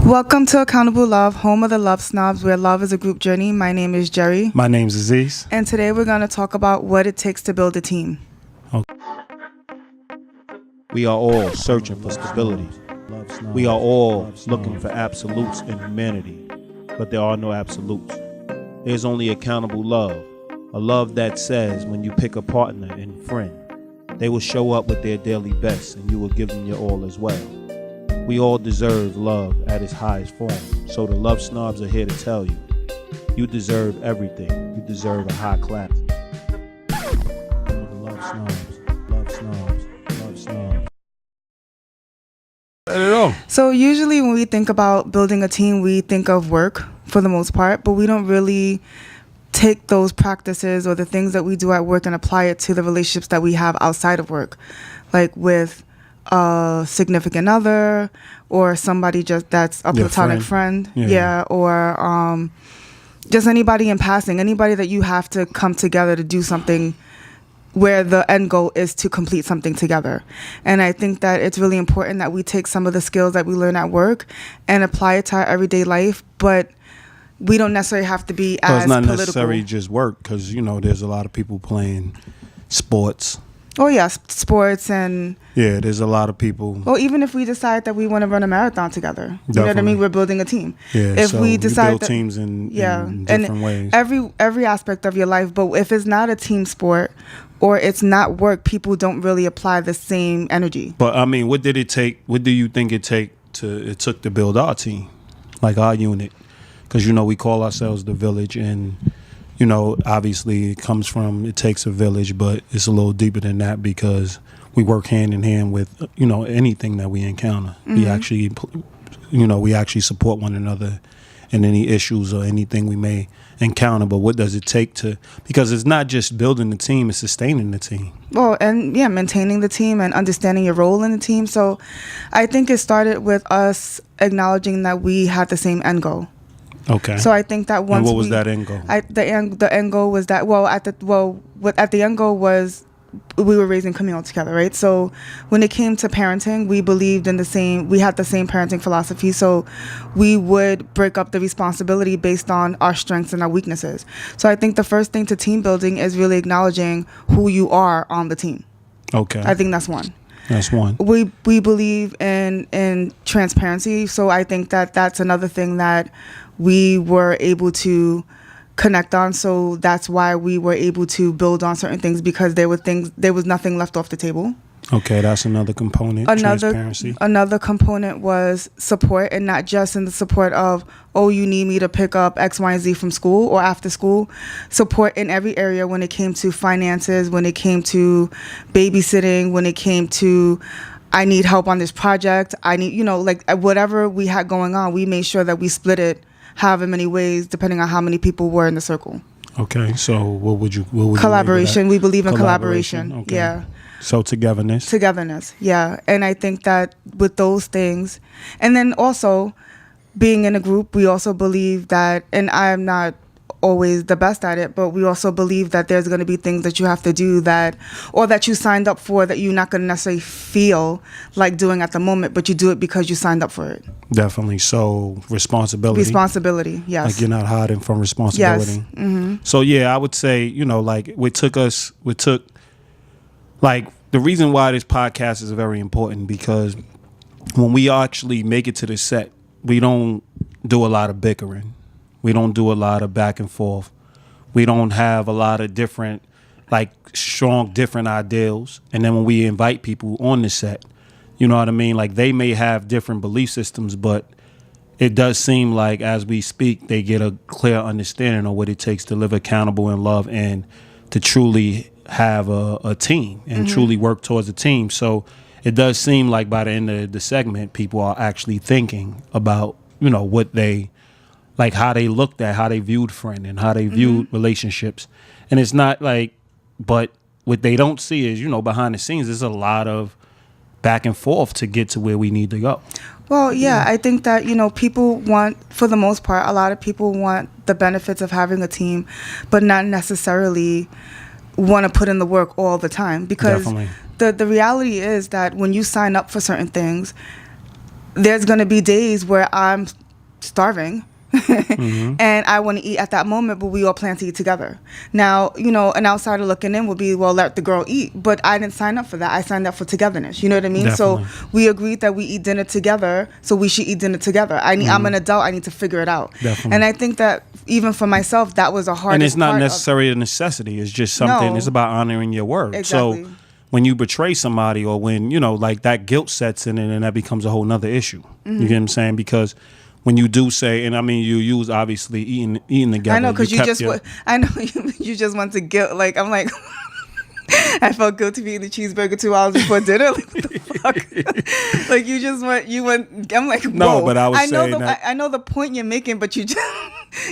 Welcome to Accountable Love, home of the LoveSnobs, where love is a group journey. My name is Jerry. My name's Aziz. And today we're going to talk about what it takes to build a team. Okay. We are all searching for stability. We are all looking for absolutes in humanity, but there are no absolutes. There's only accountable love, a love that says when you pick a partner and friend, they will show up with their daily best and you will give them your all as well. We all deserve love at its highest form, so the love snobs are here to tell you, you deserve everything. You deserve a high class. Love snobs, love snobs, love snobs. Let it go. So usually when we think about building a team, we think of work for the most part, but we don't really take those practices or the things that we do at work and apply it to the relationships that we have outside of work, like with a significant other or somebody just that's a platonic friend. Or just anybody in passing, anybody that you have to come together to do something where the end goal is to complete something together. And I think that it's really important that we take some of the skills that we learn at work and apply it to our everyday life, but we don't necessarily have to be as it's not political. necessarily just work, because there's a lot of people playing sports. Oh, yeah, sports and... Yeah, there's a lot of people. Well, even if we decide that we want to run a marathon together, you know what I mean? We're building a team. Yeah, if so we decide you build teams in different ways. Every aspect of your life, but if it's not a team sport or it's not work, people don't really apply the same energy. But, I mean, what did it take? What do you think it took to build our team, like our unit? Because, we call ourselves the village, and... obviously it takes a village, but it's a little deeper than that because we work hand in hand with, anything that we encounter. Mm-hmm. We actually support one another in any issues or anything we may encounter. But what does it take because it's not just building the team, it's sustaining the team. Well, and maintaining the team and understanding your role in the team. So I think it started with us acknowledging that we had the same end goal. Okay. So I think that once and what was that end goal? The end goal was that at the end goal was we were raising Camille together, right? So when it came to parenting, we believed in we had the same parenting philosophy. So we would break up the responsibility based on our strengths and our weaknesses. So I think the first thing to team building is really acknowledging who you are on the team. Okay. I think that's one. That's one. We believe in transparency. So I think that that's another thing that we were able to connect on. So that's why we were able to build on certain things, because there was nothing left off the table. Okay, that's another component, transparency. Another component was support, and not just in the support of, you need me to pick up X, Y, and Z from school or after school. Support in every area when it came to finances, when it came to babysitting, when it came to, I need help on this project. I need, whatever we had going on, we made sure that we split it however many ways, depending on how many people were in the circle. Okay, so what would you collaboration. We believe in collaboration. Okay. Yeah. So togetherness, yeah. And I think that with those things, and then also being in a group, we also believe that, and I'm not always the best at it, but we also believe that there's going to be things that you have to do that you signed up for that you're not going to necessarily feel like doing at the moment, but you do it because you signed up for it. Definitely. So responsibility, yes. Like you're not hiding from responsibility. Yes. Mm-hmm. So yeah, I would say, the reason why this podcast is very important, because when we actually make it to the set, we don't do a lot of bickering. We don't do a lot of back and forth. We don't have a lot of different ideals. And then when we invite people on the set, you know what I mean? Like, they may have different belief systems, but it does seem like as we speak, they get a clear understanding of what it takes to live accountable in love and to truly have a team and truly work towards a team. So it does seem like by the end of the segment, people are actually thinking about, what they, like how they looked at, how they viewed friend and how they viewed relationships. And it's not but what they don't see is, behind the scenes, there's a lot of back and forth to get to where we need to go. Well, yeah, I think that, people want, for the most part, a lot of people want the benefits of having a team, but not necessarily want to put in the work all the time. Because the reality is that when you sign up for certain things, there's going to be days where I'm starving and I want to eat at that moment, but we all plan to eat together. Now, an outsider looking in would be, well, let the girl eat. But I didn't sign up for that. I signed up for togetherness. You know what I mean? Definitely. So we agreed that we eat dinner together, so we should eat dinner together. I'm an adult. I need to figure it out. Definitely. And I think that even for myself, that was a hard. And it's not necessarily a necessity. It's just something. No. It's about honoring your word. Exactly. So when you betray somebody, or when like that guilt sets in, and that becomes a whole nother issue. You get what I'm saying? Because when you do say, and I mean, you use obviously eating together. I know, because I know you just want to guilt. Like, I'm like, I felt guilty for eating the cheeseburger 2 hours before dinner. Like, what the fuck? Like, you went. I'm like, whoa. No, but I was saying I know the point you're making, but he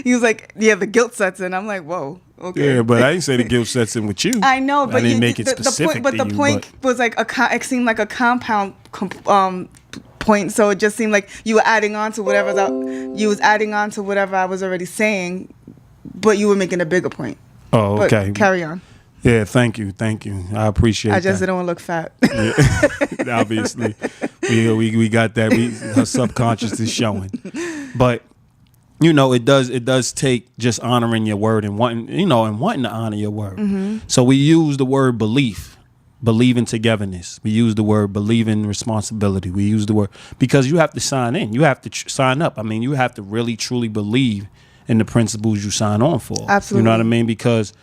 was like, yeah, the guilt sets in. I'm like, whoa, okay. Yeah, but I didn't say the guilt sets in with you. I know, but I didn't make it specific. The point was like it seemed like a compound point, so it just seemed like you were adding on to whatever I was already saying, but you were making a bigger point. Oh, okay. But carry on. Yeah, thank you. I appreciate that. I just didn't want to look fat. Yeah. Obviously, we got that. Her subconscious is showing, but it does take just honoring your word and wanting to honor your word. So we use the word believe in togetherness. We use the word believe in responsibility. We use the word, because you have to sign in. You have to sign up. I mean, you have to really truly believe in the principles you sign on for. Absolutely. You know what I mean? Because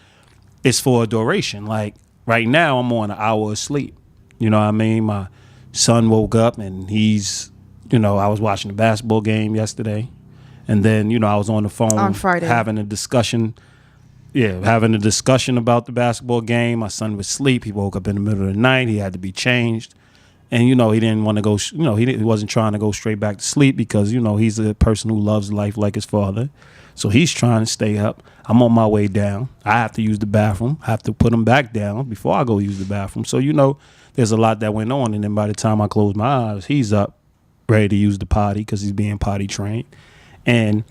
it's for a duration. Like right now, I'm on an hour of sleep. You know what I mean? My son woke up and he's, I was watching the basketball game yesterday. And then, I was on the phone on Friday having a discussion. Yeah, having a discussion about the basketball game. My son was asleep. He woke up in the middle of the night. He had to be changed. And, he didn't want to go, he wasn't trying to go straight back to sleep because, he's a person who loves life like his father. So he's trying to stay up. I'm on my way down. I have to use the bathroom. I have to put him back down before I go use the bathroom. So, there's a lot that went on. And then by the time I close my eyes, he's up, ready to use the potty because he's being potty trained. And,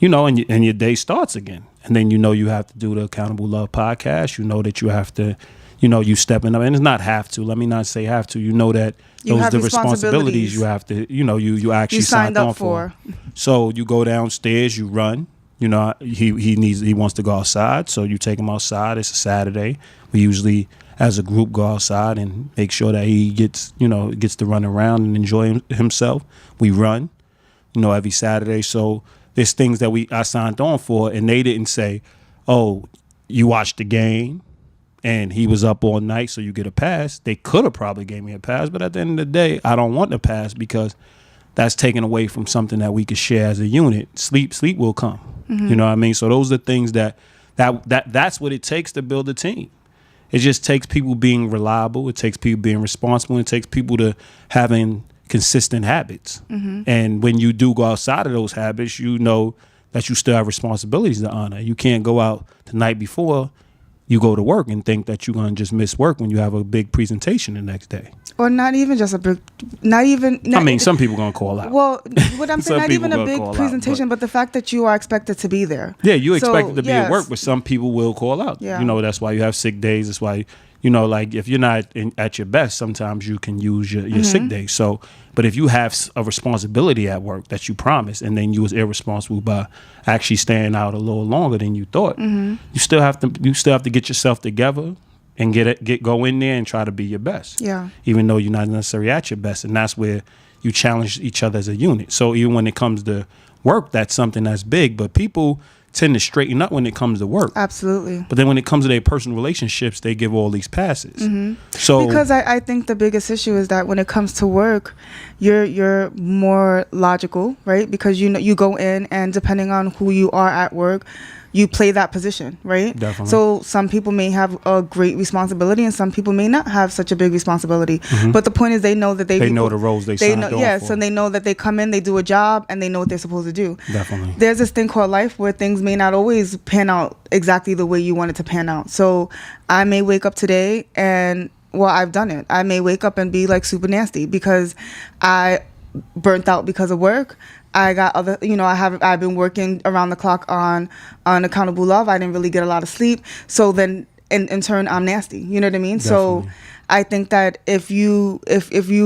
and your day starts again. And then, you have to do the Accountable Love podcast. You know that you have to, you stepping up. And it's not have to. Let me not say have to. You know that those are the responsibilities you have to, you actually signed on for. So you go downstairs, you run. He wants to go outside. So you take him outside. It's a Saturday. We usually, as a group, go outside and make sure that he gets to run around and enjoy himself. We run, every Saturday. So there's things that I signed on for, and they didn't say, oh, you watched the game and he was up all night, so you get a pass. They could have probably gave me a pass, but at the end of the day, I don't want the pass because that's taken away from something that we could share as a unit. Sleep will come. You know what I mean? So those are things that's what it takes to build a team. It just takes people being reliable. It takes people being responsible. It takes people to having consistent habits. And when you do go outside of those habits, you know that you still have responsibilities to honor. You can't go out the night before you go to work and think that you're going to just miss work when you have a big presentation the next day. Or not even just a big, some people going to call out. Well, what I'm saying, not even a big presentation, but the fact that you are expected to be there. Yeah, you expected to be at work, but some people will call out. Yeah. That's why you have sick days. That's why, like if you're not at your best, sometimes you can use your sick day. So, but if you have a responsibility at work that you promised, and then you was irresponsible by actually staying out a little longer than you thought, you still have to get yourself together and go in there and try to be your best. Yeah. Even though you're not necessarily at your best, and that's where you challenge each other as a unit. So even when it comes to work, that's something that's big, but people tend to straighten up when it comes to work. Absolutely. But then when it comes to their personal relationships, they give all these passes. So because I think the biggest issue is that when it comes to work, you're more logical, right? Because you go in, and depending on who you are at work, you play that position, right? Definitely. So some people may have a great responsibility, and some people may not have such a big responsibility. But the point is, they know that they know the roles they signed on for. So they know that they come in, they do a job, and they know what they're supposed to do. Definitely. There's this thing called life where things may not always pan out exactly the way you want it to pan out. So I may wake up today and, well, I've done it. I may wake up and be like super nasty because I burnt out because of work. I got other, I've been working around the clock on Accountable Love. I didn't really get a lot of sleep. So then in turn I'm nasty. You know what I mean? Definitely. So I think that if you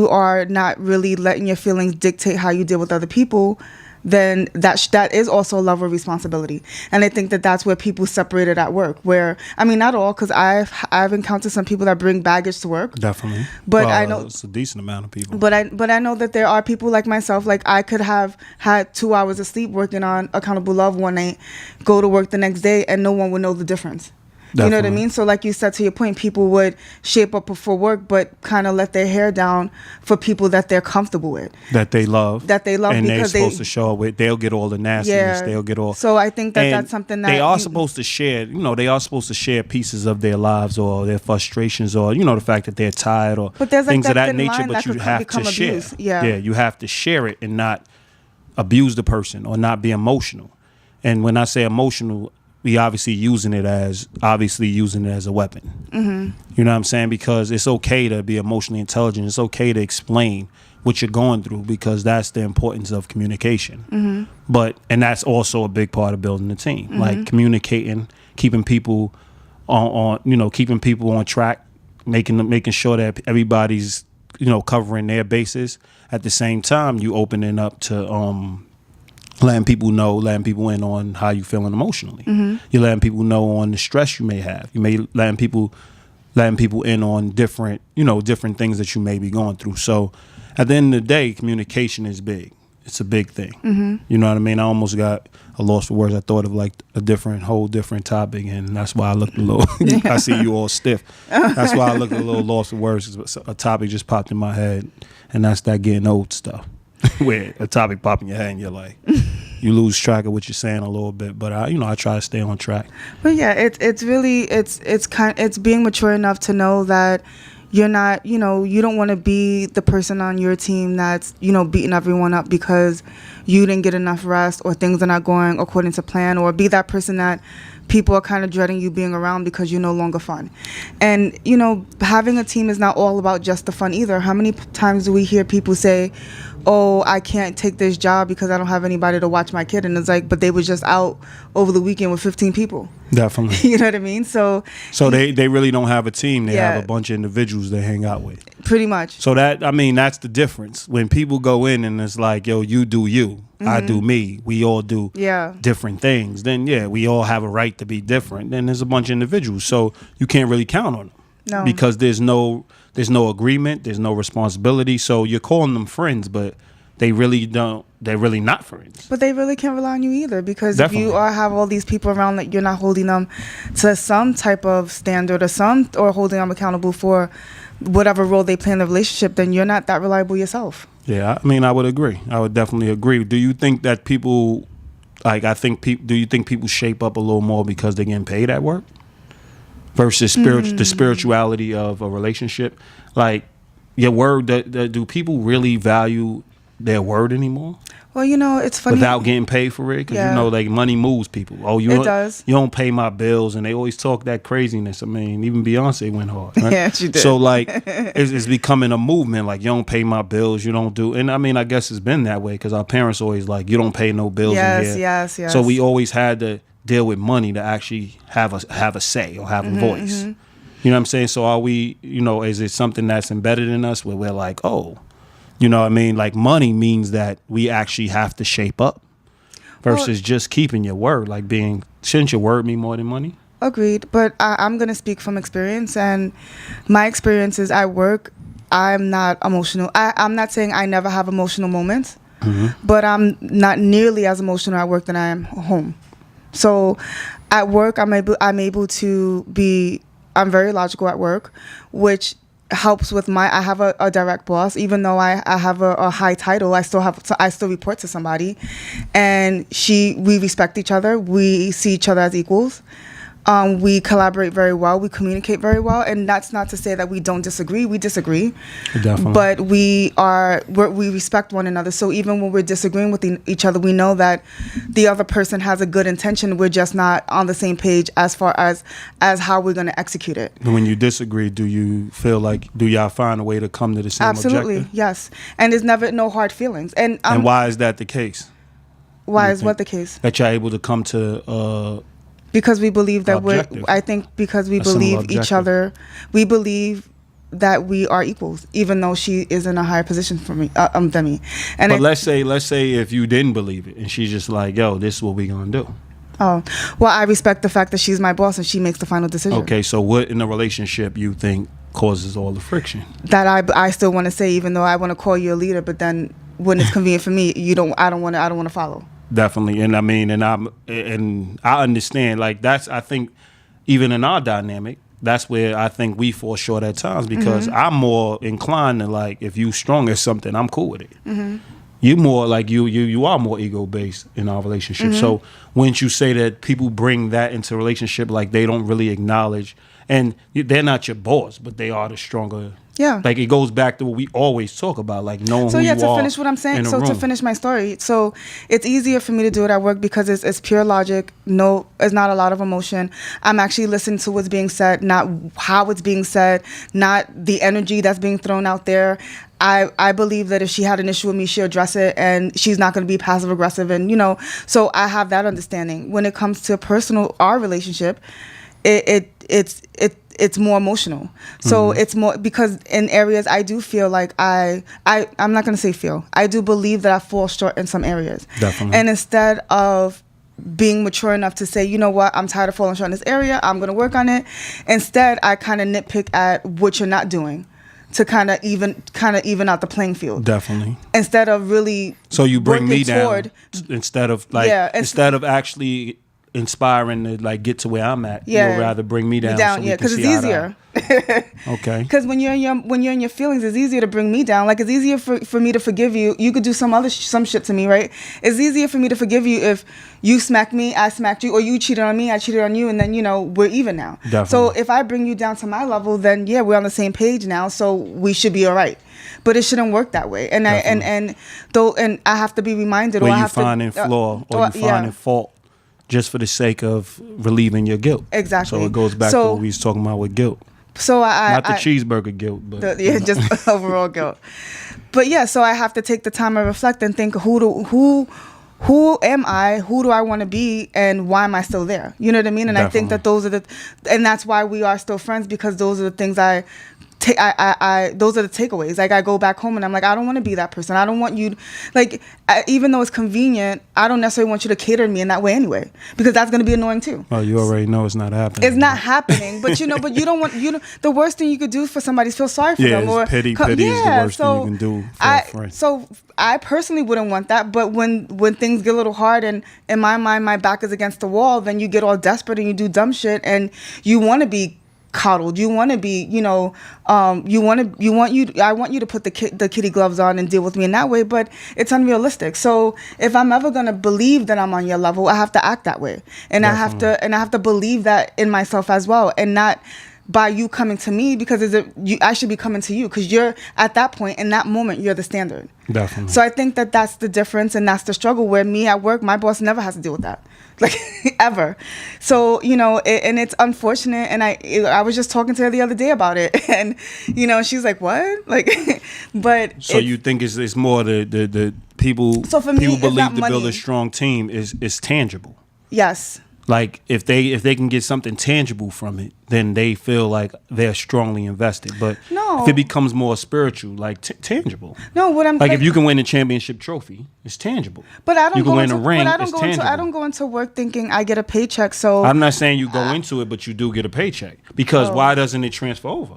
are not really letting your feelings dictate how you deal with other people, then that is also a level of responsibility. And I think that that's where people separate it at work. Where, I mean, not all, because I've encountered some people that bring baggage to work. Definitely. But I know it's a decent amount of people. But I know that there are people like myself. Like, I could have had 2 hours of sleep working on Accountable Love one night, go to work the next day, and no one would know the difference. Definitely. You know what I mean? So like you said, to your point, people would shape up for work, but kind of let their hair down for people that they're comfortable with. That they love. And because they're supposed they to show up with. They'll get all the nastiness. Yeah. They'll get all. So I think that that's something that they are supposed to share. They are supposed to share pieces of their lives or their frustrations or the fact that they're tired or But there's, like, things of that that thin nature. line But that you could have to become share. abuse. Yeah. You have to share it and not abuse the person or not be emotional. And when I say emotional, we obviously using it as a weapon. Mm-hmm. You know what I'm saying? Because it's okay to be emotionally intelligent. It's okay to explain what you're going through because that's the importance of communication. Mm-hmm. And that's also a big part of building a team, mm-hmm. like communicating, keeping people keeping people on track, making sure that everybody's covering their bases. At the same time, you opening up to letting people in on how you feeling emotionally. Mm-hmm. You're letting people know on the stress you may have. You may letting people in on different things that you may be going through. So at the end of the day, communication is big. It's a big thing. Mm-hmm. You know what I mean? I almost got a loss for words. I thought of like a whole different topic, and that's why I looked a little. I see you all stiff. That's why I looked a little lost for words. A topic just popped in my head, and that's that getting old stuff. Where a topic pop in your head and you're like, you lose track of what you're saying a little bit. But I try to stay on track. But yeah, it's being mature enough to know that you're not, you don't want to be the person on your team that's, beating everyone up because you didn't get enough rest or things are not going according to plan, or be that person that people are kind of dreading you being around because you're no longer fun. And, having a team is not all about just the fun either. How many times do we hear people say, oh, I can't take this job because I don't have anybody to watch my kid? And it's like, but they were just out over the weekend with 15 people. Definitely. You know what I mean? So they really don't have a team. They have a bunch of individuals they hang out with. Pretty much. So that's the difference. When people go in and it's like, yo, you do you, mm-hmm. I do me, we all do different things, then we all have a right to be different. Then there's a bunch of individuals. So you can't really count on them. No. Because there's no agreement, there's no responsibility. So you're calling them friends, but they're really not friends. But they really can't rely on you either, because Definitely. if you have all these people around that you're not holding them to some type of standard or holding them accountable for whatever role they play in the relationship, then you're not that reliable yourself. Yeah, I would agree. I would definitely agree. Do you think that people, do you think people shape up a little more because they're getting paid at work versus the spirituality of a relationship? Like, your word, do people really value their word anymore? Well, it's funny. Without getting paid for it? Because, like, money moves people. Oh, it does. You don't pay my bills. And they always talk that craziness. I mean, even Beyonce went hard. Right? Yeah, she did. So, like, it's becoming a movement. Like, you don't pay my bills. You don't do. And, I guess it's been that way because our parents always like, you don't pay no bills in here. Yes. So we always had to deal with money to actually have a say or have a voice. Mm-hmm. You know what I'm saying? So are we, is it something that's embedded in us where we're like, oh, like money means that we actually have to shape up versus just keeping your word, like shouldn't your word mean more than money? Agreed. But I'm going to speak from experience, and my experience is at work, I'm not emotional. I'm not saying I never have emotional moments, mm-hmm. but I'm not nearly as emotional at work than I am home. So at work, I'm able to be, I'm very logical at work, which helps with I have a direct boss. Even though I have a high title, I still report to somebody, and we respect each other. We see each other as equals. We collaborate very well. We communicate very well, and that's not to say that we don't disagree. We disagree, definitely, but we respect one another. So even when we're disagreeing with each other, we know that the other person has a good intention. We're just not on the same page as far as how we're going to execute it. When you disagree, do you feel like y'all find a way to come to the same Absolutely, objective? yes. And there's never no hard feelings. And why is that the case? Why is what the case? That you're able to come to Because we believe that Objective. I think because we A similar believe each objective. other, we believe that we are equals, even though she is in a higher position for me than me. And But let's say if you didn't believe it and she's just like, yo, this is what we gonna do. oh, well, I respect the fact that she's my boss and she makes the final decision. Okay, so what in a relationship you think causes all the friction? That I still want to say, even though I want to call you a leader, but then when it's convenient for me, I don't want to follow. Definitely, and I mean, and I understand. Like I think even in our dynamic, that's where I think we fall short at times because I'm more inclined to like if you strong at something, I'm cool with it. You more like you are more ego based in our relationship. So when you say that people bring that into relationship, like they don't really acknowledge, and they're not your boss, but they are the stronger. Yeah. Like it goes back to what we always talk about, like knowing So who yeah, you to are finish what I'm saying, in a so to room. finish my story, so it's easier for me to do it at work because it's pure logic. No, it's not a lot of emotion. I'm actually listening to what's being said, not how it's being said, not the energy that's being thrown out there. I believe that if she had an issue with me, she'll address it, and she's not going to be passive aggressive, and so I have that understanding. When it comes to our relationship, it's more emotional. So it's more because in areas I do feel like I'm not going to say feel. I do believe that I fall short in some areas. Definitely. And instead of being mature enough to say, you know what, I'm tired of falling short in this area, I'm going to work on it. Instead, I kind of nitpick at what you're not doing to kind of even out the playing field. Definitely. Instead of really So you bring me working down toward- instead of like instead of actually inspiring to like get to where I'm at. Yeah. You'll rather bring me down. So we yeah, can because it's see eye to easier. eye. Okay. Because when you're in your feelings, it's easier to bring me down. Like it's easier for me to forgive you. You could do some shit to me, right? It's easier for me to forgive you if you smacked me, I smacked you, or you cheated on me, I cheated on you, and then we're even now. Definitely. So if I bring you down to my level, then yeah, we're on the same page now. So we should be all right. But it shouldn't work that way. And I have to be reminded. Where or I you have finding to, flaw or you finding fault just for the sake of relieving your guilt. Exactly. So it goes back to what we was talking about with guilt. So Not the cheeseburger guilt, but just overall guilt. But yeah, so I have to take the time to reflect and think who am I? Who do I want to be? And why am I still there? You know what I mean? And Definitely. I think that and that's why we are still friends, because those are the things those are the takeaways. Like I go back home and I'm like, I don't want to be that person. I don't want you, even though it's convenient, I don't necessarily want you to cater to me in that way anyway, because that's going to be annoying too. Oh, you already know it's not happening. It's not happening, but you don't want the worst thing you could do for somebody is feel sorry for them. Or pity is the worst thing you can do for a friend. So I personally wouldn't want that, but when things get a little hard and in my mind my back is against the wall, then you get all desperate and you do dumb shit and you want to be coddled. You want to be, I want you to put the kitty gloves on and deal with me in that way, but it's unrealistic. So if I'm ever going to believe that I'm on your level, I have to act that way. And Definitely. I have to believe that in myself as well, and not by you coming to me, because I should be coming to you, because you're at that point, in that moment, you're the standard. Definitely. So I think that that's the difference, and that's the struggle, where me at work, my boss never has to deal with that, like ever. So and it's unfortunate. And I was just talking to her the other day about it, and she's like, "What?" Like, but so you think it's more the people? So for me, people it's believe not to build money. a strong team is tangible. Yes. Like if they can get something tangible from it, then they feel like they're strongly invested. But No. if it becomes more spiritual, like tangible. No, what I'm like if you can win a championship trophy, it's tangible. But I don't you can go win into, a ring, but I don't it's go tangible. into I don't go into work thinking I get a paycheck. So I'm not saying you go into it, but you do get a paycheck. Because why doesn't it transfer over?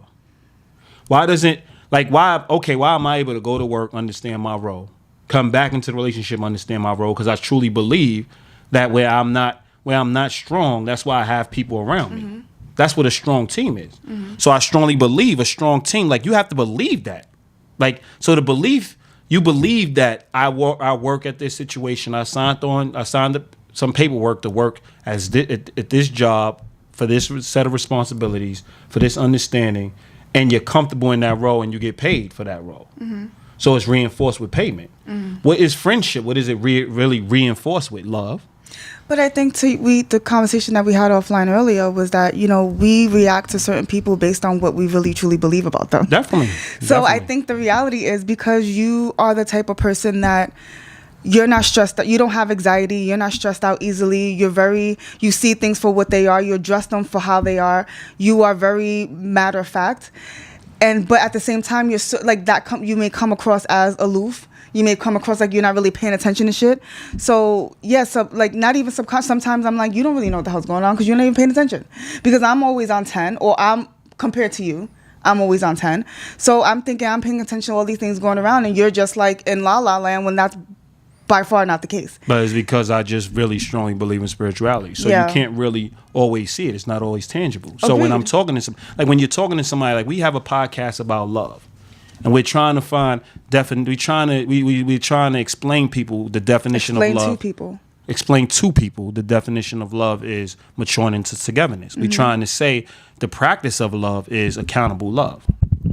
Why doesn't why am I able to go to work, understand my role, come back into the relationship, understand my role? Because I truly believe that where I'm not strong, that's why I have people around me. Mm-hmm. That's what a strong team is. So I strongly believe a strong team, you have to believe that. So the belief, you believe that I work at this situation, I signed some paperwork to work at this job for this set of responsibilities, for this understanding, and you're comfortable in that role and you get paid for that role. Mm-hmm. So it's reinforced with payment. Mm-hmm. What is friendship? What is it really reinforced with? Love. But I think the conversation that we had offline earlier was that, we react to certain people based on what we really truly believe about them. Definitely. So I think the reality is, because you are the type of person that, you're not stressed out. You don't have anxiety. You're not stressed out easily. You see things for what they are. You address them for how they are. You are very matter of fact. But at the same time, you're so, like that. You may come across as aloof. You may come across like you're not really paying attention to shit. So yeah, like not even subconscious. Sometimes I'm like, you don't really know what the hell's going on because you're not even paying attention. Because I'm always on 10, or I'm compared to you, I'm always on 10. So I'm thinking I'm paying attention to all these things going around, and you're just like in la la land when that's by far not the case. But it's because I just really strongly believe in spirituality. So you can't really always see it. It's not always tangible. So Agreed. when I'm talking to when you're talking to somebody, like we have a podcast about love, and we're trying to find we're trying to explain people the definition of love. Explain to people the definition of love is maturing into togetherness. We're trying to say the practice of love is accountable love.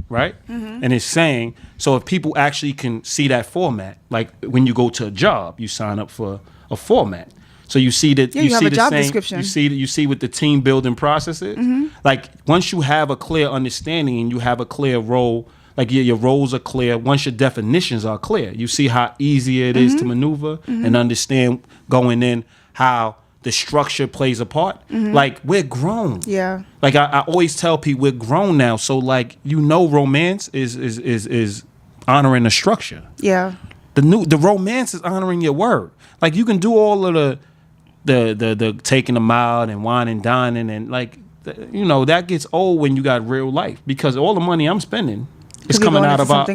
Right? And it's saying, so if people actually can see that format, like when you go to a job, you sign up for a format. So you see that you have see a the job same, description. you see what the team building process is. Like once you have a clear understanding and you have a clear role, like your roles are clear, once your definitions are clear, you see how easy it is to maneuver and understand going in how the structure plays a part. Like we're grown. Yeah. Like I always tell people we're grown now. So like romance is honoring the structure. Yeah. The romance is honoring your word. Like you can do all of the taking them out and wine and dining and like that gets old when you got real life because all the money I'm spending is coming out of our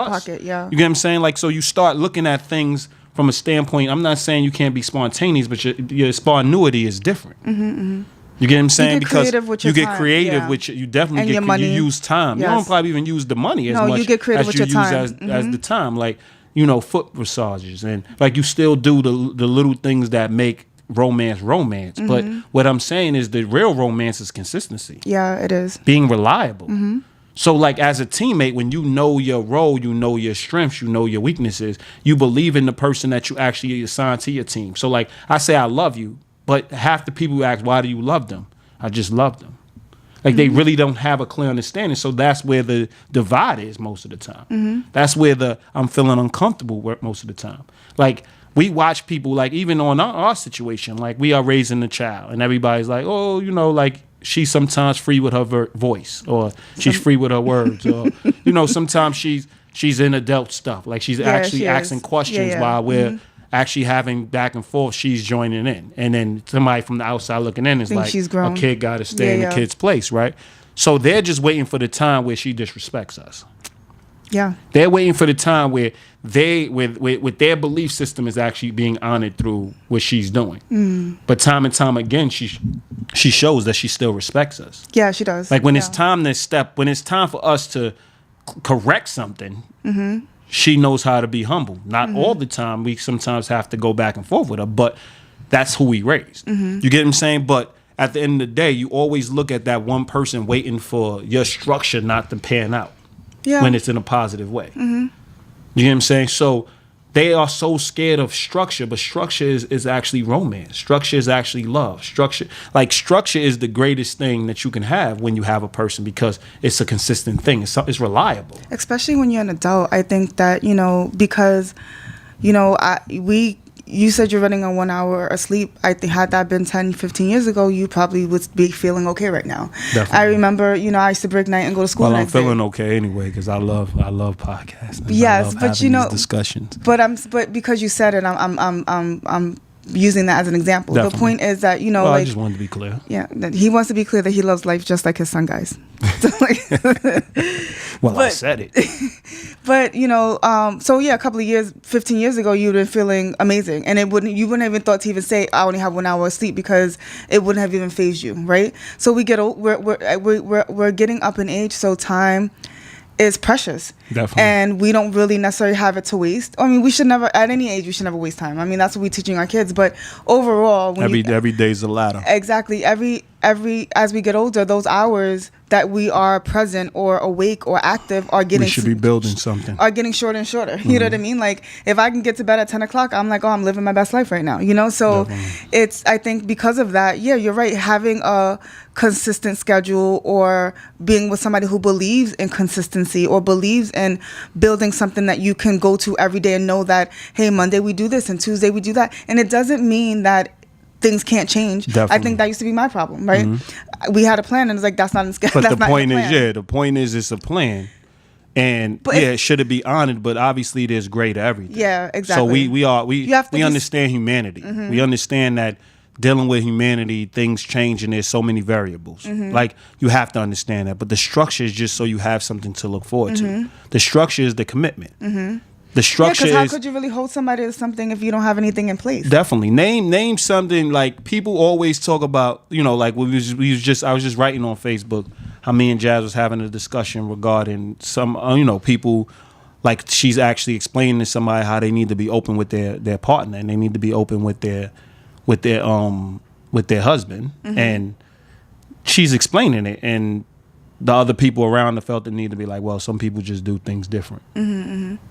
pocket. Yeah. You get what I'm saying? Like so you start looking at things from a standpoint, I'm not saying you can't be spontaneous, but your spontaneity is different. You get what I'm saying? Because you get creative with you definitely get money. You use time. Yes. You don't probably even use the money as much you get creative as with you your use time. as the time. Like foot massages and like you still do the little things that make romance. But what I'm saying is the real romance is consistency. Yeah, it is. Being reliable. So like as a teammate, when you know your role, you know your strengths, you know your weaknesses, you believe in the person that you actually assign to your team. So like I say I love you, but half the people who ask, why do you love them? I just love them. Like they really don't have a clear understanding. So that's where the divide is most of the time. That's where I'm feeling uncomfortable most of the time. Like we watch people like even on our situation, like we are raising a child and everybody's like, oh, like she's sometimes free with her voice or she's free with her words or, sometimes she's in adult stuff. Like she's actually asking questions while we're actually having back and forth. She's joining in. And then somebody from the outside looking in is like, a kid got to stay in the kid's place, right? So they're just waiting for the time where she disrespects us. Yeah. They're waiting for the time where they with their belief system is actually being honored through what she's doing. But time and time again she shows that she still respects us. Yeah, she does. Like when it's time for us to correct something, she knows how to be humble. Not all the time. We sometimes have to go back and forth with her, but that's who we raised. You get what I'm saying? But at the end of the day, you always look at that one person waiting for your structure not to pan out. Yeah. When it's in a positive way. You know what I'm saying? So they are so scared of structure, but structure is actually romance. Structure is actually love. Structure is the greatest thing that you can have when you have a person because it's a consistent thing. It's reliable. Especially when you're an adult. I think that, because, you said you're running on 1 hour of sleep. I think had that been 10, 15 years ago, you probably would be feeling okay right now. Definitely. I remember, I used to break night and go to school. Well, I'm feeling okay anyway because I love podcasting. Yes, but these discussions. But because you said it, I'm using that as an example. Definitely. The point is that I just wanted to be clear. Yeah, that he wants to be clear that he loves life just like his son, guys. I said it. But so yeah, a couple of years, 15 years ago, you'd been feeling amazing, and you wouldn't have even thought to even say I only have 1 hour of sleep because it wouldn't have even fazed you, right? So we're getting up in age, so time is precious. Definitely. And we don't really necessarily have it to waste. I mean, we should never, at any age, we should never waste time. I mean, that's what we're teaching our kids. But overall, every day's a ladder. Exactly. As we get older, those hours that we are present or awake or active are getting we should be building something. Are getting shorter and shorter. You know what I mean? Like if I can get to bed at 10 o'clock, I'm like, oh, I'm living my best life right now. You know? So Definitely. I think because of that, yeah, you're right. Having a consistent schedule or being with somebody who believes in consistency or believes in building something that you can go to every day and know that, hey, Monday we do this and Tuesday we do that. And it doesn't mean that things can't change. Definitely. I think that used to be my problem, right? We had a plan and it's like, that's not in schedule. But the point is, the point is it's a plan. And should it be honored? But obviously there's grade to everything. Yeah, exactly. So we understand humanity. We understand that dealing with humanity, things change and there's so many variables. Like you have to understand that. But the structure is just so you have something to look forward to. The structure is the commitment. The structure is... how could you really hold somebody to something if you don't have anything in place? Definitely. Name something. Like people always talk about, like I was just writing on Facebook how me and Jazz was having a discussion regarding some, people, like she's actually explaining to somebody how they need to be open with their partner and they need to be open with their husband. And she's explaining it, and the other people around her felt the need to be like, well, some people just do things different.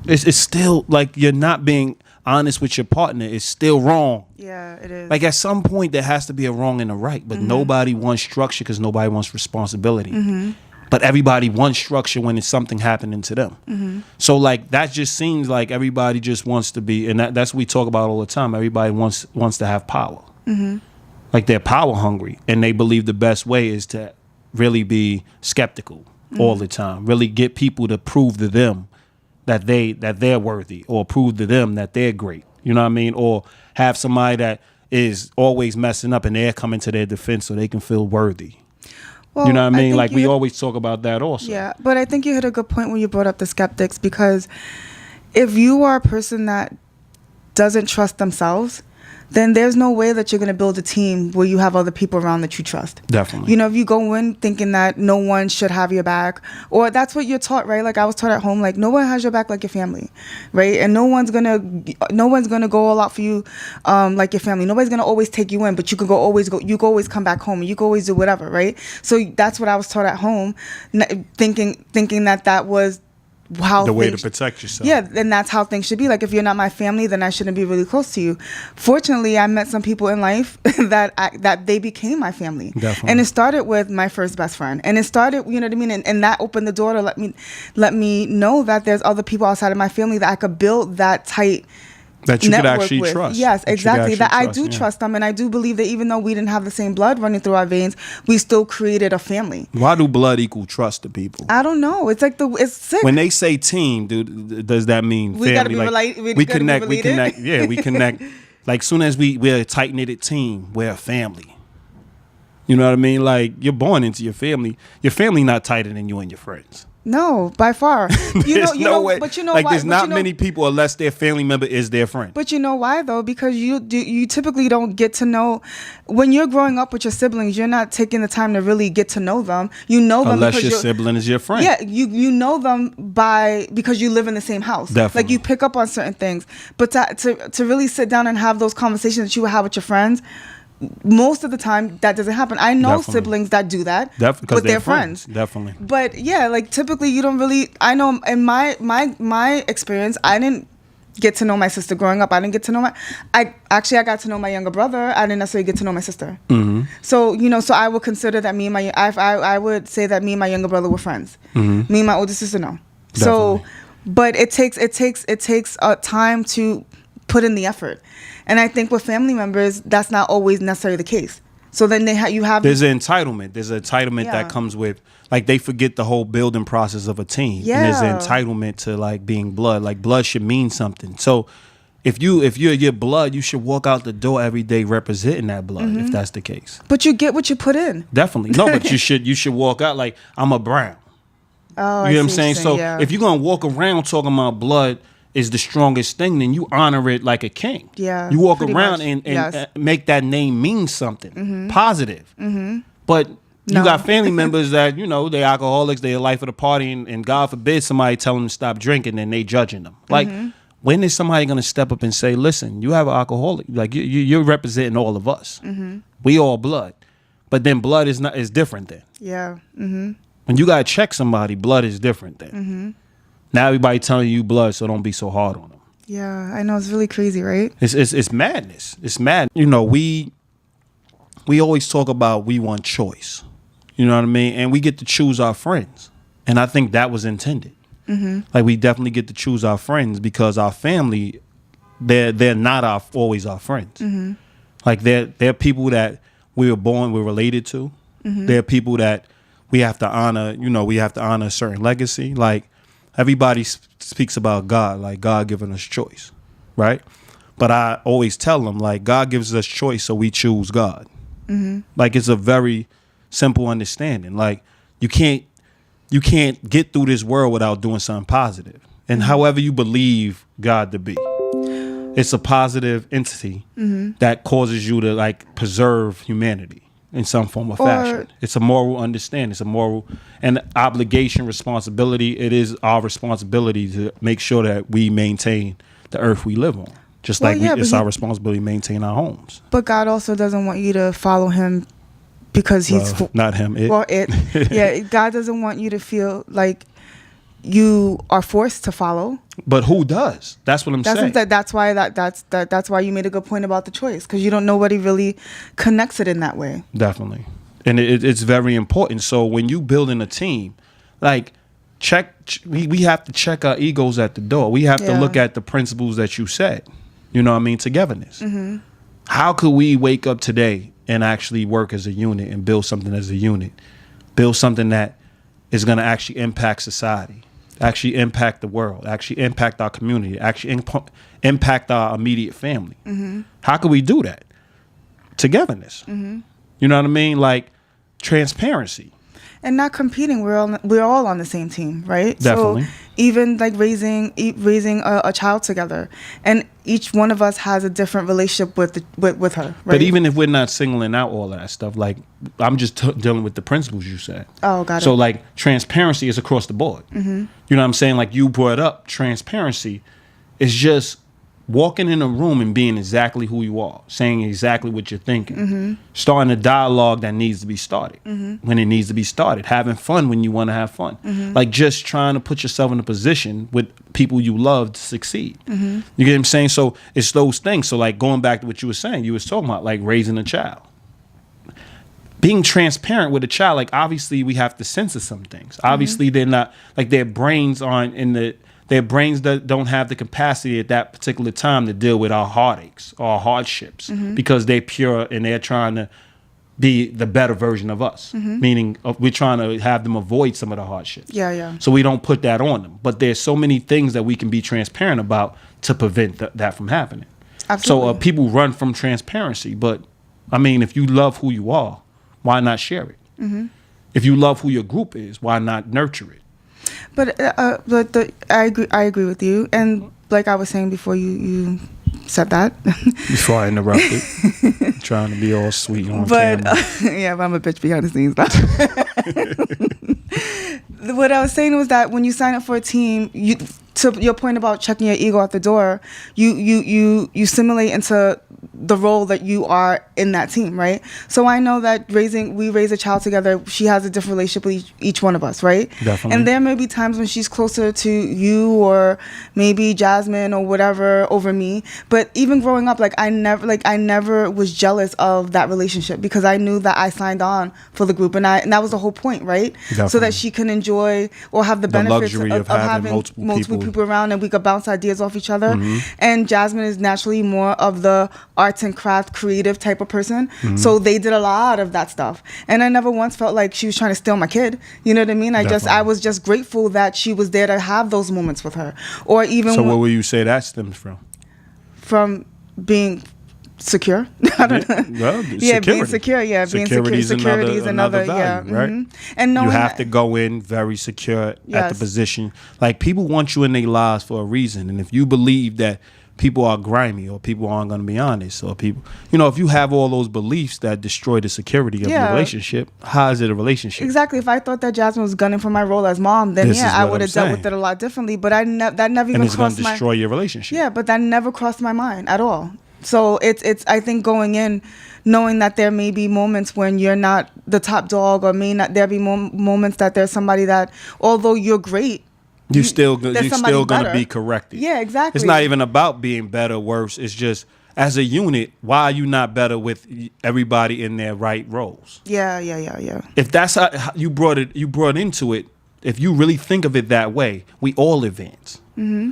It's still like you're not being honest with your partner. It's still wrong. Yeah, it is. Like at some point there has to be a wrong and a right, but nobody wants structure because nobody wants responsibility. But everybody wants structure when it's something happening to them. So like that just seems like everybody just wants to be, and that's what we talk about all the time. Everybody wants to have power. Like they're power hungry, and they believe the best way is to really be skeptical all the time. Really get people to prove to them that they're worthy, or prove to them that they're great. You know what I mean? Or have somebody that is always messing up and they're coming to their defense so they can feel worthy. Well, you know what I mean? Like we hit, always talk about that also. Yeah, but I think you hit a good point when you brought up the skeptics, because if you are a person that doesn't trust themselves, then there's no way that you're going to build a team where you have other people around that you trust. Definitely. You know, if you go in thinking that no one should have your back, or that's what you're taught, right? Like I was taught at home, like no one has your back like your family, right? And no one's gonna go all out for you, like your family. Nobody's gonna always take you in, but you can always come back home, and you can always do whatever, right? So that's what I was taught at home, thinking that was how the way to protect yourself. Yeah, and that's how things should be. Like if you're not my family, then I shouldn't be really close to you. Fortunately, I met some people in life that they became my family. Definitely. And it started with my first best friend. And it started, you know what I mean? And that opened the door to let me know that there's other people outside of my family that I could build that tight that you could network actually with. trust. Yes, exactly. That I do yeah. trust them, and I do believe that even though we didn't have the same blood running through our veins, we still created a family. Why do blood equal trust to people? I don't know. It's like it's sick. When they say team, dude, does that mean family? We gotta be related. We connect. Yeah, we connect. Like soon as we're a tight knitted team, we're a family. You know what I mean? Like you're born into your family. Your family not tighter than you and your friends. No, by far. There's no way. But you know like why? There's not many people unless their family member is their friend. But you know why though? Because you typically don't get to know, when you're growing up with your siblings, you're not taking the time to really get to know them. You know them unless because your sibling is your friend. Yeah, you know them because you live in the same house. Definitely. Like you pick up on certain things. But to really sit down and have those conversations that you would have with your friends, most of the time that doesn't happen. I know Definitely. siblings that do that Definitely, with their friends. Definitely. But yeah, like typically you don't really, I know in my experience, I didn't get to know my sister growing up. I didn't get to know I got to know my younger brother. I didn't necessarily get to know my sister. So, so I would consider that I would say that me and my younger brother were friends. Me and my older sister, no. Definitely. So, but it takes a time to put in the effort. And I think with family members, that's not always necessarily the case. So then you have... There's an entitlement. There's an entitlement that comes with... Like, they forget the whole building process of a team. Yeah. And there's an entitlement to, like, being blood. Like, blood should mean something. So, if you're your blood, you should walk out the door every day representing that blood, if that's the case. But you get what you put in. Definitely. No, but you should walk out like, I'm a Brown. Oh, you know what I'm saying? So, if you're going to walk around talking about blood is the strongest thing, then you honor it like a king. Yeah. You walk around and make that name mean something positive. But you got family members that, they alcoholics, they're the life of the party, and God forbid somebody tell them to stop drinking and they judging them. Like, when is somebody going to step up and say, listen, you have an alcoholic, like you're representing all of us. We all blood. But then blood is different then. Yeah. When you gotta check somebody, blood is different then. Mm-hmm. Now everybody telling you blood, so don't be so hard on them. Yeah, I know, it's really crazy, right? It's madness. It's mad. You know, we always talk about we want choice. You know what I mean? And we get to choose our friends. And I think that was intended. Mm-hmm. Like, we definitely get to choose our friends because our family, they're not always our friends. Mm-hmm. Like, they're people that we're related to. Mm-hmm. They're people that we have to honor. You know, we have to honor a certain legacy. Like, everybody speaks about God, like God giving us choice, right? But I always tell them, like, God gives us choice, so we choose God. Mm-hmm. Like, it's a very simple understanding. Like, you can't get through this world without doing something positive. And however you believe God to be, it's a positive entity that causes you to, like, preserve humanity in some form or fashion. It's a moral understanding. It's a moral and obligation, responsibility. It is our responsibility to make sure that we maintain the earth we live on. Just like it's our responsibility to maintain our homes. But God also doesn't want you to follow him because he's... not him, it. Well, it. Yeah, God doesn't want you to feel like you are forced to follow. But who does? That's what I'm saying. That's why you made a good point about the choice, because you don't know nobody really connects it in that way. Definitely. And it's very important. So when you building a team, like, we have to check our egos at the door. We have to look at the principles that you said. You know what I mean? Togetherness. Mm-hmm. How could we wake up today and actually work as a unit and build something as a unit? Build something that is going to actually impact society, actually impact the world, actually impact our community, actually impact our immediate family. Mm-hmm. How could we do that? Togetherness. Mm-hmm. You know what I mean? Like, transparency. And not competing. We're all on the same team, right? Definitely. So even like raising a child together, and each one of us has a different relationship with her. Right? But even if we're not singling out all that stuff, like, I'm just dealing with the principles you said. Oh, got it. So, like, transparency is across the board. Mm-hmm. You know what I'm saying? Like, you brought up transparency is just walking in a room and being exactly who you are, saying exactly what you're thinking, starting a dialogue that needs to be started when it needs to be started, having fun when you want to have fun, like, just trying to put yourself in a position with people you love to succeed. You get what I'm saying? So it's those things. So, like, going back to what you were saying, you was talking about, like, raising a child, being transparent with a child. Like, obviously we have to censor some things. Obviously they're not, like, their brains aren't in the... Their brains don't have the capacity at that particular time to deal with our heartaches or our hardships because they're pure and they're trying to be the better version of us. Meaning we're trying to have them avoid some of the hardships. Yeah. So we don't put that on them. But there's so many things that we can be transparent about to prevent that from happening. Absolutely. So people run from transparency. But, I mean, if you love who you are, why not share it? If you love who your group is, why not nurture it? But I agree with you, and like I was saying before you said that. Before I interrupted, trying to be all sweet on camera. Yeah, but I'm a bitch behind the scenes. What I was saying was that when you sign up for a team, to your point about checking your ego at the door, you simulate into the role that you are in that team, right? So I know that we raise a child together. She has a different relationship with each one of us, right? Definitely. And there may be times when she's closer to you or maybe Jasmine or whatever over me. But even growing up, I never was jealous of that relationship because I knew that I signed on for the group, and that was the whole point, right? Definitely. So that she can enjoy or have the benefits luxury of having multiple people around, and we could bounce ideas off each other. And Jasmine is naturally more of the arts and craft creative type of person, so they did a lot of that stuff, and I never once felt like she was trying to steal my kid. You know what I mean? I was just grateful that she was there to have those moments with her. Or even so what would you say that stems from being secure. I don't know. Well, being secure. Yeah, security is another value, right? And you have to go in very secure at the position. Like, people want you in their lives for a reason, and if you believe that people are grimy or people aren't going to be honest, or people, if you have all those beliefs that destroy the security of your relationship, how is it a relationship? Exactly. If I thought that Jasmine was gunning for my role as mom, then I would have dealt with it a lot differently. But that never even crossed my... And it's going to destroy your relationship. Yeah, but that never crossed my mind at all. So it's I think going in, knowing that there may be moments when you're not the top dog, or may not there be moments that there's somebody that, although you're great, you're still going to better. be corrected. Yeah, exactly. It's not even about being better, worse. It's just, as a unit, why are you not better with everybody in their right roles? Yeah. If that's how you brought into it, if you really think of it that way, we all advance. Mm-hmm.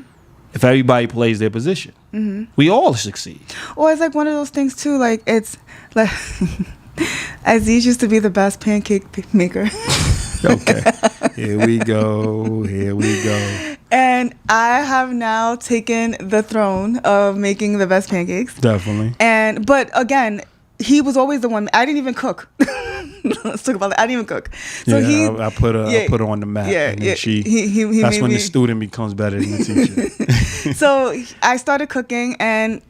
If everybody plays their position, we all succeed. Or it's like one of those things too. Like it's like Aziz used to be the best pancake maker. Okay, here we go. And I have now taken the throne of making the best pancakes. Definitely. But again, he was always the one. I didn't even cook. Let's talk about that. I didn't even cook. So I put her on the map. Yeah, and then he that's when the student becomes better than the teacher. So I started cooking, and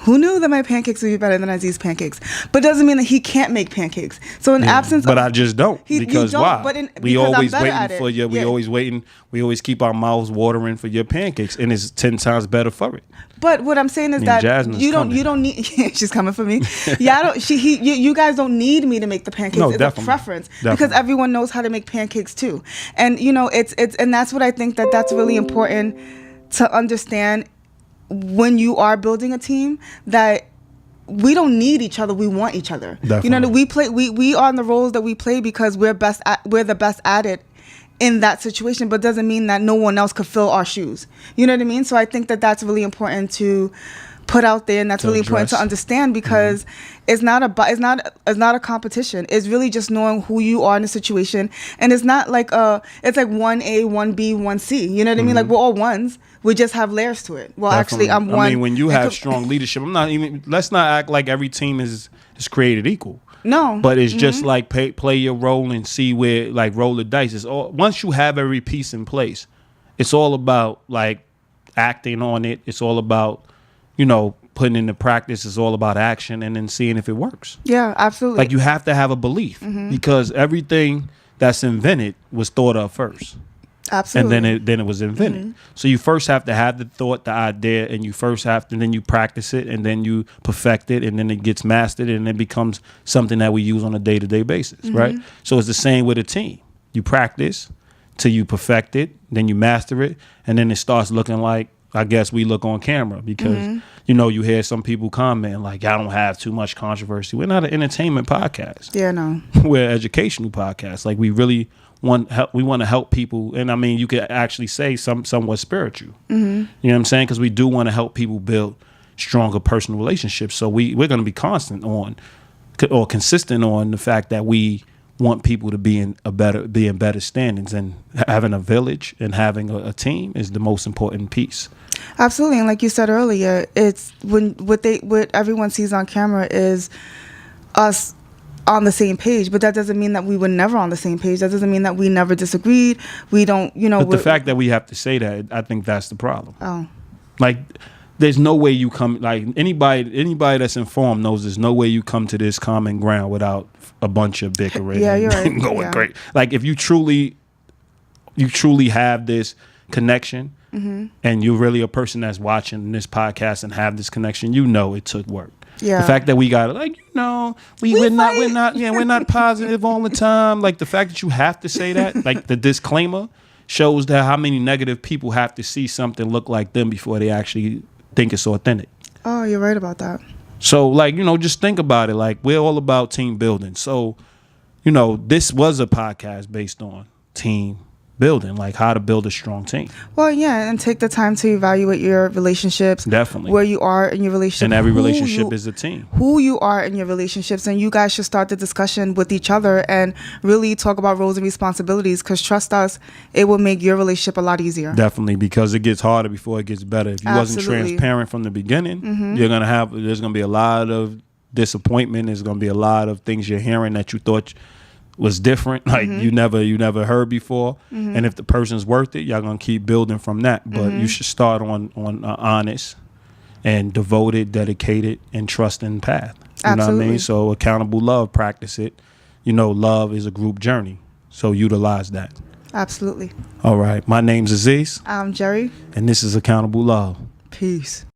who knew that my pancakes would be better than Aziz's pancakes? But doesn't mean that he can't make pancakes. So in absence but of... I just don't. Because don't, why? We always waiting for you. We Yeah. always waiting. We always keep our mouths watering for your pancakes, and it's 10 times better for it. But what I'm saying is that you don't need... She's coming for me. Yeah, you guys don't need me to make the pancakes. No, it's definitely. a preference. Definitely. Because everyone knows how to make pancakes too. And and that's what I think that's really important to understand when you are building a team, that we don't need each other. We want each other. Definitely. We are on the roles that we play because we're the best at it in that situation, but doesn't mean that no one else could fill our shoes. You know what I mean? So I think that's really important to put out there, and that's really important to understand, because it's not a competition. It's really just knowing who you are in a situation, and it's not like it's like 1A, 1B, 1C. You know what I mean? Like we're all ones. We just have layers to it. Well, Definitely. actually, I'm one. I mean, when you have strong leadership, let's not act like every team is created equal. No. But it's just like play your role and see where, like, roll the dice. It's all, once you have every piece in place, it's all about like acting on it. It's all about, putting into practice. It's all about action, and then seeing if it works. Yeah, absolutely. Like, you have to have a belief, because everything that's invented was thought of first. Absolutely. And then it was invented. So you first have to have the thought, the idea, and then you practice it, and then you perfect it, and then it gets mastered, and it becomes something that we use on a day-to-day basis, right? So it's the same with a team. You practice till you perfect it, then you master it, and then it starts looking like, I guess, we look on camera, because you hear some people comment like, I don't have too much controversy. We're not an entertainment podcast. Yeah, no. We're an educational podcast. Like, we really want to help people, and I mean, you could actually say somewhat spiritual. You know what I'm saying? Because we do want to help people build stronger personal relationships. So we're going to be consistent on the fact that we want people to be in better standings, and having a village and having a team is the most important piece. Absolutely. And like you said earlier, it's what everyone sees on camera is us on the same page, but that doesn't mean that we were never on the same page. That doesn't mean that we never disagreed. We don't, But the fact that we have to say that, I think that's the problem. Oh. Like, there's no way you come, like, anybody that's informed knows there's no way you come to this common ground without a bunch of bickering. Yeah, you're right. Going great. Like, if you truly have this connection, and you're really a person that's watching this podcast and have this connection, it took work. Yeah. The fact that we got we're not positive all the time. Like, the fact that you have to say that, like, the disclaimer shows that how many negative people have to see something look like them before they actually think it's authentic. Oh, you're right about that. So, like, just think about it. Like, we're all about team building. So, this was a podcast based on team building, like how to build a strong team. Well, yeah, and take the time to evaluate your relationships. Definitely. Where you are in your relationship. And every relationship is a team. Who you are in your relationships, and you guys should start the discussion with each other and really talk about roles and responsibilities, because trust us, it will make your relationship a lot easier. Definitely, because it gets harder before it gets better. If you wasn't transparent from the beginning, there's gonna be a lot of disappointment. There's gonna be a lot of things you're hearing that you thought was different, like you never heard before. And if the person's worth it, y'all gonna keep building from that. But you should start on honest and devoted, dedicated, and trusting path. You know what I mean? So accountable love, practice it. Love is a group journey, so utilize that. Absolutely. All right, my name's Aziz. I'm Jerry. And this is Accountable Love. Peace.